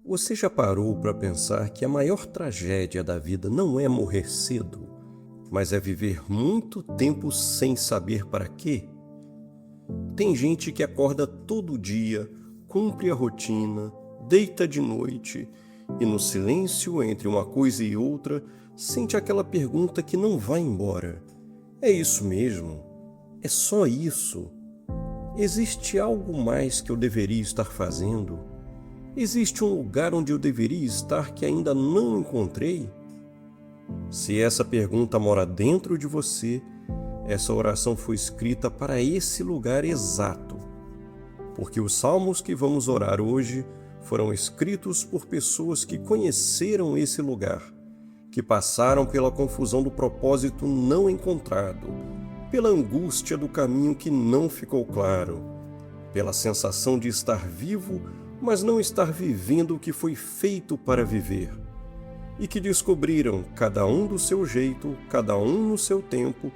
Você já parou para pensar que a maior tragédia da vida não é morrer cedo, mas é viver muito tempo sem saber para quê? Tem gente que acorda todo dia, cumpre a rotina, deita de noite e no silêncio entre uma coisa e outra sente aquela pergunta que não vai embora. É isso mesmo? É só isso? Existe algo mais que eu deveria estar fazendo? Existe um lugar onde eu deveria estar que ainda não encontrei? Se essa pergunta mora dentro de você, essa oração foi escrita para esse lugar exato. Porque os salmos que vamos orar hoje foram escritos por pessoas que conheceram esse lugar, que passaram pela confusão do propósito não encontrado, pela angústia do caminho que não ficou claro, pela sensação de estar vivo, mas não estar vivendo o que foi feito para viver, e que descobriram, cada um do seu jeito, cada um no seu tempo,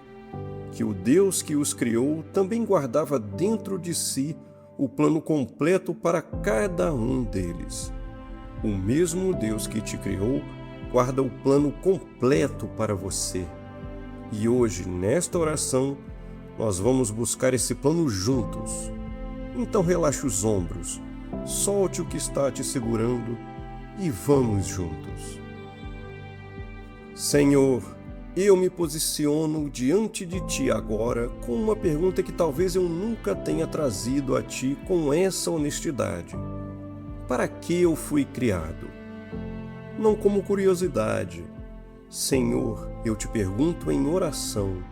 que o Deus que os criou também guardava dentro de si o plano completo para cada um deles. O mesmo Deus que te criou guarda o plano completo para você. E hoje, nesta oração, nós vamos buscar esse plano juntos. Então relaxe os ombros, solte o que está te segurando e vamos juntos. Senhor, eu me posiciono diante de Ti agora com uma pergunta que talvez eu nunca tenha trazido a Ti com essa honestidade. Para que eu fui criado? Não como curiosidade. Senhor, eu te pergunto em oração,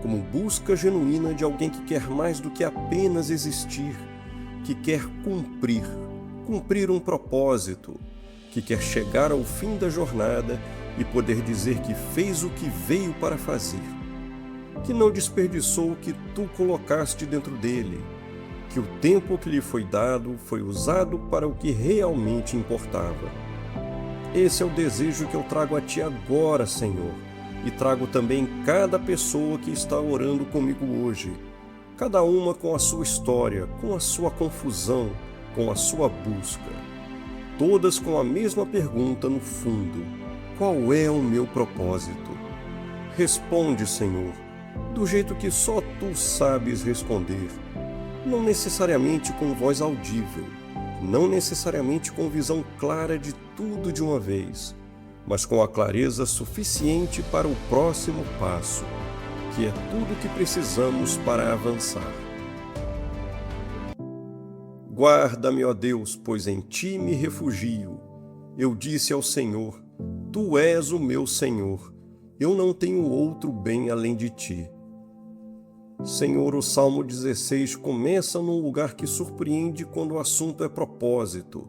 como busca genuína de alguém que quer mais do que apenas existir, que quer cumprir um propósito, que quer chegar ao fim da jornada e poder dizer que fez o que veio para fazer, que não desperdiçou o que tu colocaste dentro dele, que o tempo que lhe foi dado foi usado para o que realmente importava. Esse é o desejo que eu trago a Ti agora, Senhor, e trago também cada pessoa que está orando comigo hoje, cada uma com a sua história, com a sua confusão, com a sua busca, todas com a mesma pergunta no fundo: qual é o meu propósito? Responde, Senhor, do jeito que só Tu sabes responder, não necessariamente com voz audível, não necessariamente com visão clara de tudo de uma vez, mas com a clareza suficiente para o próximo passo, que é tudo o que precisamos para avançar. Guarda-me, ó Deus, pois em Ti me refugio. Eu disse ao Senhor: Tu és o meu Senhor, eu não tenho outro bem além de Ti. Senhor, o Salmo 16 começa num lugar que surpreende quando o assunto é propósito.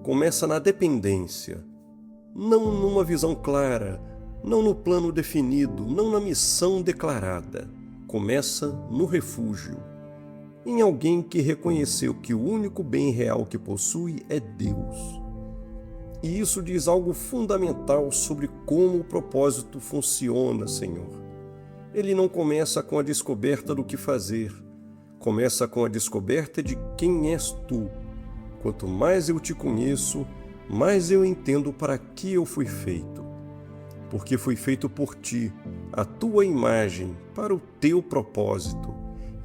Começa na dependência, não numa visão clara, não no plano definido, não na missão declarada. Começa no refúgio, em alguém que reconheceu que o único bem real que possui é Deus. E isso diz algo fundamental sobre como o propósito funciona, Senhor. Ele não começa com a descoberta do que fazer, começa com a descoberta de quem és Tu. Quanto mais eu Te conheço, mais eu entendo para que eu fui feito. Porque fui feito por Ti, a Tua imagem, para o Teu propósito.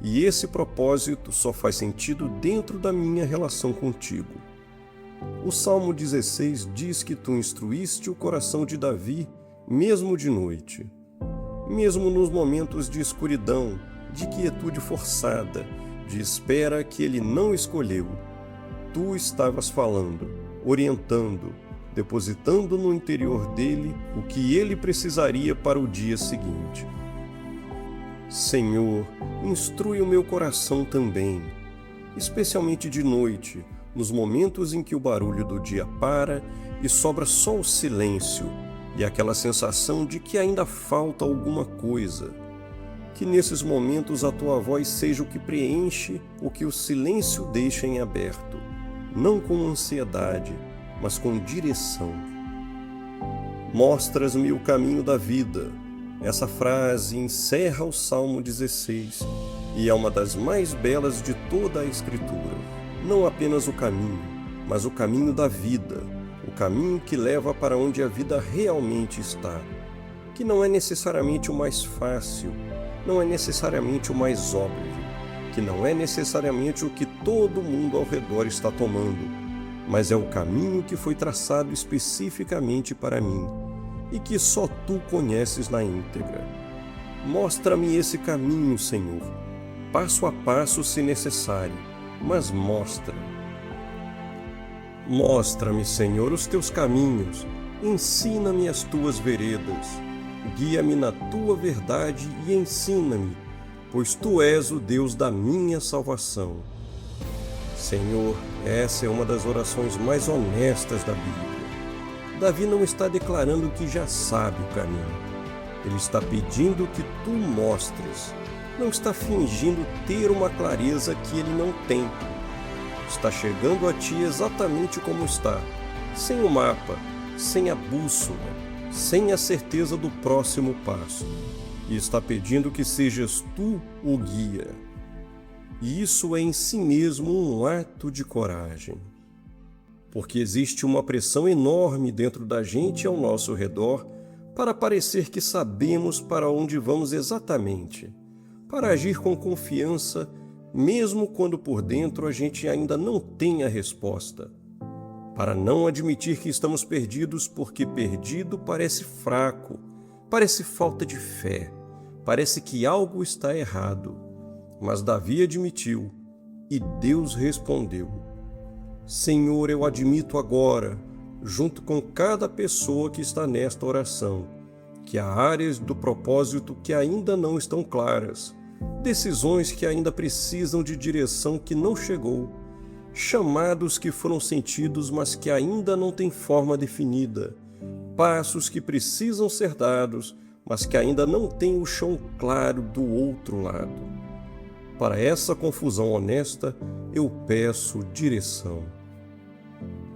E esse propósito só faz sentido dentro da minha relação contigo. O Salmo 16 diz que Tu instruíste o coração de Davi, mesmo de noite. Mesmo nos momentos de escuridão, de quietude forçada, de espera que ele não escolheu, Tu estavas falando, orientando, depositando no interior dele o que ele precisaria para o dia seguinte. Senhor, instrui o meu coração também, especialmente de noite, nos momentos em que o barulho do dia para e sobra só o silêncio e aquela sensação de que ainda falta alguma coisa. Que nesses momentos a Tua voz seja o que preenche o que o silêncio deixa em aberto, não com ansiedade, mas com direção. Mostras-me o caminho da vida. Essa frase encerra o Salmo 16 e é uma das mais belas de toda a Escritura. Não apenas o caminho, mas o caminho da vida, o caminho que leva para onde a vida realmente está, que não é necessariamente o mais fácil, não é necessariamente o mais óbvio, que não é necessariamente o que todo mundo ao redor está tomando, mas é o caminho que foi traçado especificamente para mim e que só tu conheces na íntegra. Mostra-me esse caminho, Senhor, passo a passo se necessário, mas mostra. Mostra-me, Senhor, os teus caminhos, ensina-me as tuas veredas, guia-me na tua verdade e ensina-me, pois tu és o Deus da minha salvação. Senhor, essa é uma das orações mais honestas da Bíblia. Davi não está declarando que já sabe o caminho. Ele está pedindo que tu mostres. Não está fingindo ter uma clareza que ele não tem. Está chegando a ti exatamente como está, sem o mapa, sem a bússola, sem a certeza do próximo passo. E está pedindo que sejas tu o guia. E isso é em si mesmo um ato de coragem. Porque existe uma pressão enorme dentro da gente e ao nosso redor para parecer que sabemos para onde vamos exatamente, para agir com confiança, mesmo quando por dentro a gente ainda não tem a resposta, para não admitir que estamos perdidos porque perdido parece fraco, parece falta de fé, parece que algo está errado. Mas Davi admitiu, e Deus respondeu: Senhor, eu admito agora, junto com cada pessoa que está nesta oração, que há áreas do propósito que ainda não estão claras, decisões que ainda precisam de direção que não chegou, chamados que foram sentidos, mas que ainda não têm forma definida, passos que precisam ser dados, mas que ainda não têm o chão claro do outro lado. Para essa confusão honesta, eu peço direção.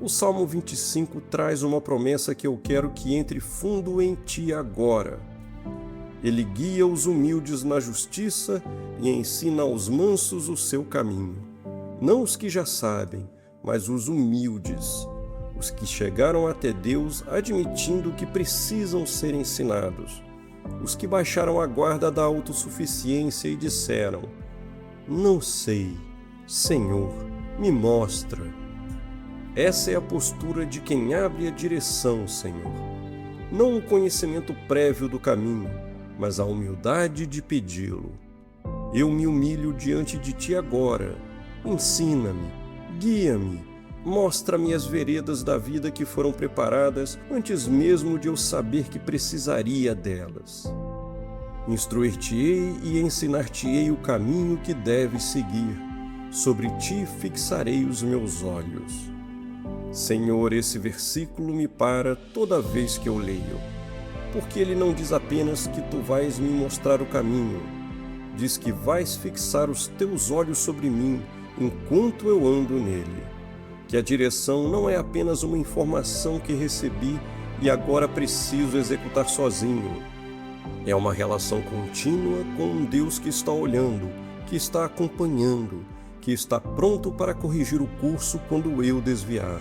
O Salmo 25 traz uma promessa que eu quero que entre fundo em ti agora. Ele guia os humildes na justiça e ensina aos mansos o seu caminho. Não os que já sabem, mas os humildes, os que chegaram até Deus admitindo que precisam ser ensinados, os que baixaram a guarda da autossuficiência e disseram: Não sei, Senhor, me mostra. Essa é a postura de quem abre a direção, Senhor. Não o conhecimento prévio do caminho, mas a humildade de pedi-lo. Eu me humilho diante de ti agora. Ensina-me, guia-me, mostra-me as veredas da vida que foram preparadas antes mesmo de eu saber que precisaria delas. Instruir-te-ei e ensinar-te-ei o caminho que deves seguir. Sobre ti fixarei os meus olhos. Senhor, esse versículo me para toda vez que eu leio, porque ele não diz apenas que tu vais me mostrar o caminho, diz que vais fixar os teus olhos sobre mim enquanto eu ando nele, que a direção não é apenas uma informação que recebi e agora preciso executar sozinho. É uma relação contínua com um Deus que está olhando, que está acompanhando, que está pronto para corrigir o curso quando eu desviar.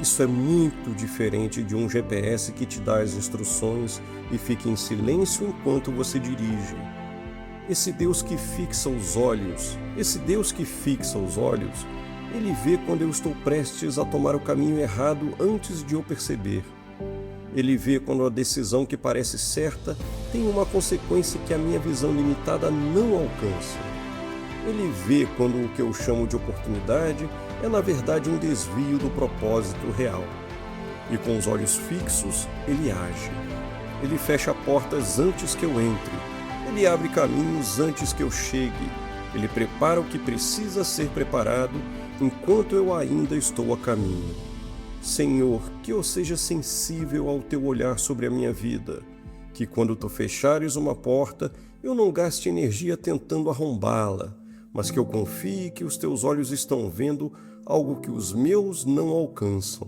Isso é muito diferente de um GPS que te dá as instruções e fica em silêncio enquanto você dirige. Esse Deus que fixa os olhos, Ele vê quando eu estou prestes a tomar o caminho errado antes de eu perceber. Ele vê quando a decisão que parece certa tem uma consequência que a minha visão limitada não alcança. Ele vê quando o que eu chamo de oportunidade é na verdade um desvio do propósito real. E com os olhos fixos, ele age. Ele fecha portas antes que eu entre. Ele abre caminhos antes que eu chegue. Ele prepara o que precisa ser preparado enquanto eu ainda estou a caminho. Senhor, que eu seja sensível ao teu olhar sobre a minha vida, que quando tu fechares uma porta, eu não gaste energia tentando arrombá-la, mas que eu confie que os teus olhos estão vendo algo que os meus não alcançam.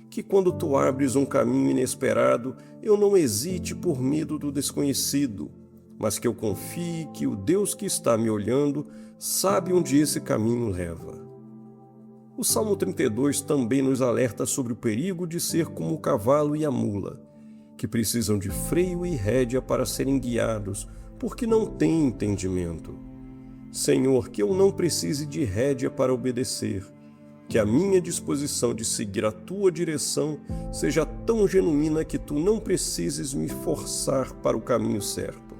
Que quando tu abres um caminho inesperado, eu não hesite por medo do desconhecido, mas que eu confie que o Deus que está me olhando sabe onde esse caminho leva. O Salmo 32 também nos alerta sobre o perigo de ser como o cavalo e a mula, que precisam de freio e rédea para serem guiados, porque não têm entendimento. Senhor, que eu não precise de rédea para obedecer, que a minha disposição de seguir a tua direção seja tão genuína que tu não precises me forçar para o caminho certo.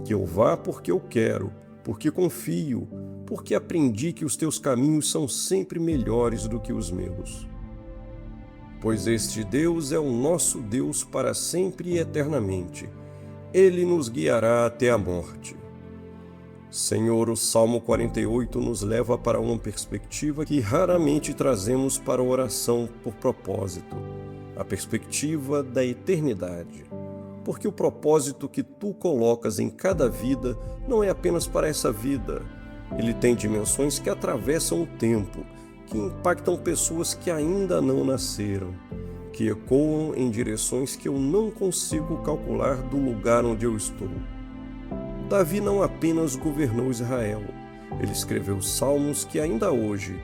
Que eu vá porque eu quero, porque confio, porque aprendi que os teus caminhos são sempre melhores do que os meus. Pois este Deus é o nosso Deus para sempre e eternamente. Ele nos guiará até a morte. Senhor, o Salmo 48 nos leva para uma perspectiva que raramente trazemos para a oração por propósito, a perspectiva da eternidade. Porque o propósito que tu colocas em cada vida não é apenas para essa vida. Ele tem dimensões que atravessam o tempo, que impactam pessoas que ainda não nasceram, que ecoam em direções que eu não consigo calcular do lugar onde eu estou. Davi não apenas governou Israel, ele escreveu salmos que ainda hoje,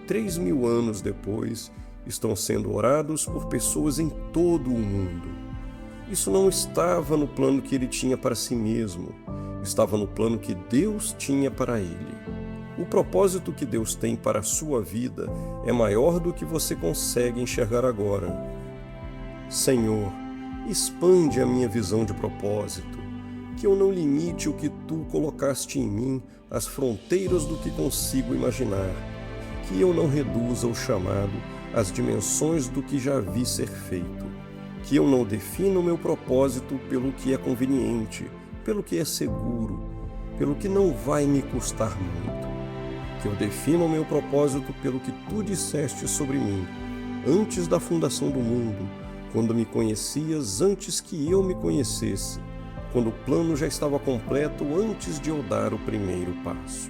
3.000 anos depois, estão sendo orados por pessoas em todo o mundo. Isso não estava no plano que ele tinha para si mesmo, estava no plano que Deus tinha para ele. O propósito que Deus tem para a sua vida é maior do que você consegue enxergar agora. Senhor, expande a minha visão de propósito, que eu não limite o que tu colocaste em mim às fronteiras do que consigo imaginar, que eu não reduza o chamado às dimensões do que já vi ser feito, que eu não defina o meu propósito pelo que é conveniente, pelo que é seguro, pelo que não vai me custar muito, que eu defina o meu propósito pelo que tu disseste sobre mim, antes da fundação do mundo, quando me conhecias antes que eu me conhecesse, quando o plano já estava completo antes de eu dar o primeiro passo.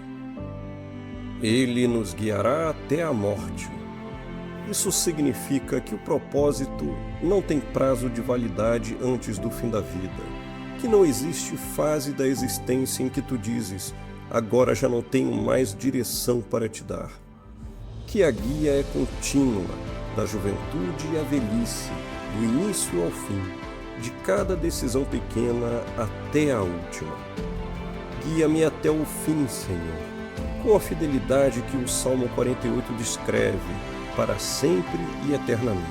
Ele nos guiará até a morte. Isso significa que o propósito não tem prazo de validade antes do fim da vida, que não existe fase da existência em que tu dizes, agora já não tenho mais direção para te dar. Que a guia é contínua, da juventude à velhice, do início ao fim, de cada decisão pequena até a última. Guia-me até o fim, Senhor, com a fidelidade que o Salmo 48 descreve, para sempre e eternamente.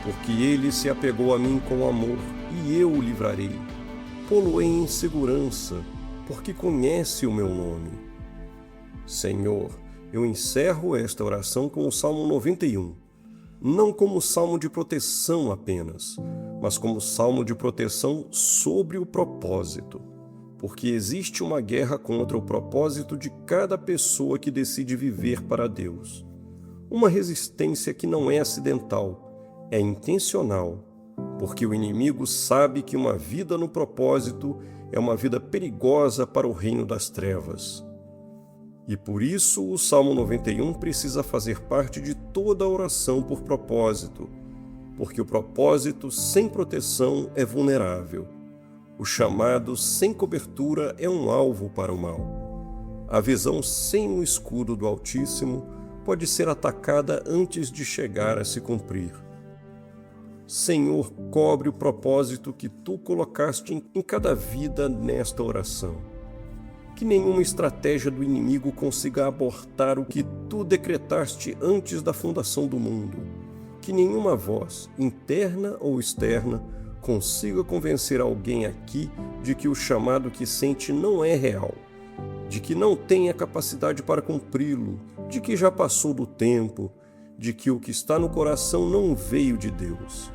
Porque ele se apegou a mim com amor, e eu o livrarei. Pô-lo-ei em segurança, porque conhece o meu nome. Senhor, eu encerro esta oração com o Salmo 91, não como salmo de proteção apenas, mas como salmo de proteção sobre o propósito, porque existe uma guerra contra o propósito de cada pessoa que decide viver para Deus. Uma resistência que não é acidental, é intencional, porque o inimigo sabe que uma vida no propósito é uma vida perigosa para o reino das trevas. E por isso o Salmo 91 precisa fazer parte de toda a oração por propósito, porque o propósito sem proteção é vulnerável. O chamado sem cobertura é um alvo para o mal. A visão sem o escudo do Altíssimo pode ser atacada antes de chegar a se cumprir. Senhor, cobre o propósito que tu colocaste em cada vida nesta oração. Que nenhuma estratégia do inimigo consiga abortar o que tu decretaste antes da fundação do mundo. Que nenhuma voz, interna ou externa, consiga convencer alguém aqui de que o chamado que sente não é real, de que não tem a capacidade para cumpri-lo, de que já passou do tempo, de que o que está no coração não veio de Deus.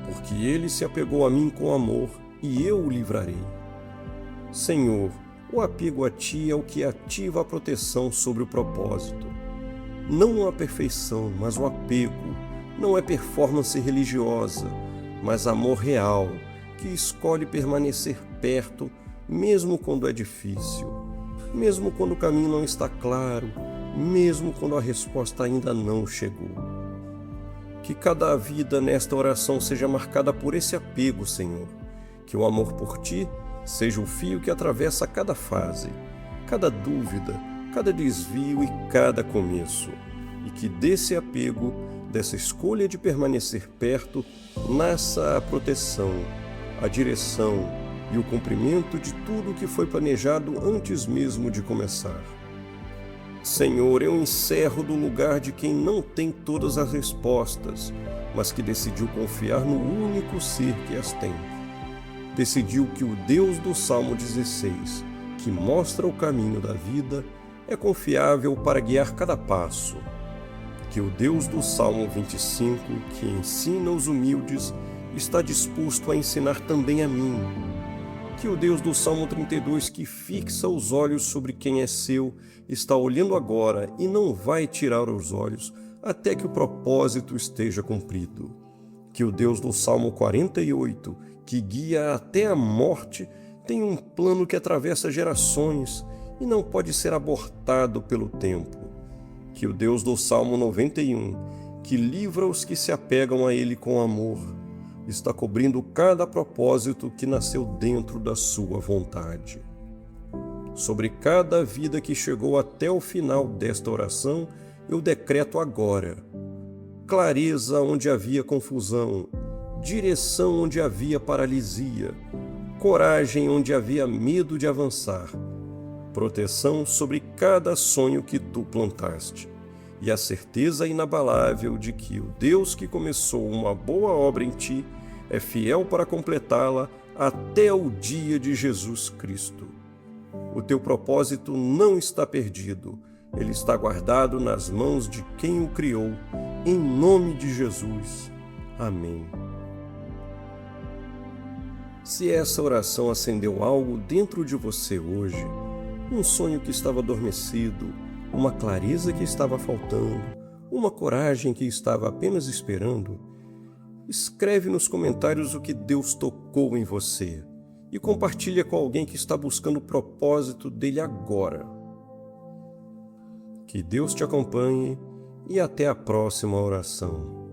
Porque ele se apegou a mim com amor, e eu o livrarei. Senhor, o apego a ti é o que ativa a proteção sobre o propósito. Não a perfeição, mas o apego. Não é performance religiosa, mas amor real, que escolhe permanecer perto, mesmo quando é difícil, mesmo quando o caminho não está claro, mesmo quando a resposta ainda não chegou. Que cada vida nesta oração seja marcada por esse apego, Senhor. Que o amor por ti seja o fio que atravessa cada fase, cada dúvida, cada desvio e cada começo, e que desse apego, dessa escolha de permanecer perto, nasça a proteção, a direção e o cumprimento de tudo o que foi planejado antes mesmo de começar. Senhor, eu encerro do lugar de quem não tem todas as respostas, mas que decidiu confiar no único ser que as tem. Decidiu que o Deus do Salmo 16, que mostra o caminho da vida, é confiável para guiar cada passo. Que o Deus do Salmo 25, que ensina os humildes, está disposto a ensinar também a mim. Que o Deus do Salmo 32, que fixa os olhos sobre quem é seu, está olhando agora e não vai tirar os olhos até que o propósito esteja cumprido. Que o Deus do Salmo 48, que guia até a morte, tem um plano que atravessa gerações e não pode ser abortado pelo tempo. Que o Deus do Salmo 91, que livra os que se apegam a Ele com amor, está cobrindo cada propósito que nasceu dentro da sua vontade. Sobre cada vida que chegou até o final desta oração, eu decreto agora clareza onde havia confusão, direção onde havia paralisia, coragem onde havia medo de avançar, proteção sobre cada sonho que tu plantaste, e a certeza inabalável de que o Deus que começou uma boa obra em ti é fiel para completá-la até o dia de Jesus Cristo. O teu propósito não está perdido, ele está guardado nas mãos de quem o criou, em nome de Jesus. Amém. Se essa oração acendeu algo dentro de você hoje, um sonho que estava adormecido, uma clareza que estava faltando, uma coragem que estava apenas esperando, escreve nos comentários o que Deus tocou em você e compartilha com alguém que está buscando o propósito dele agora. Que Deus te acompanhe e até a próxima oração.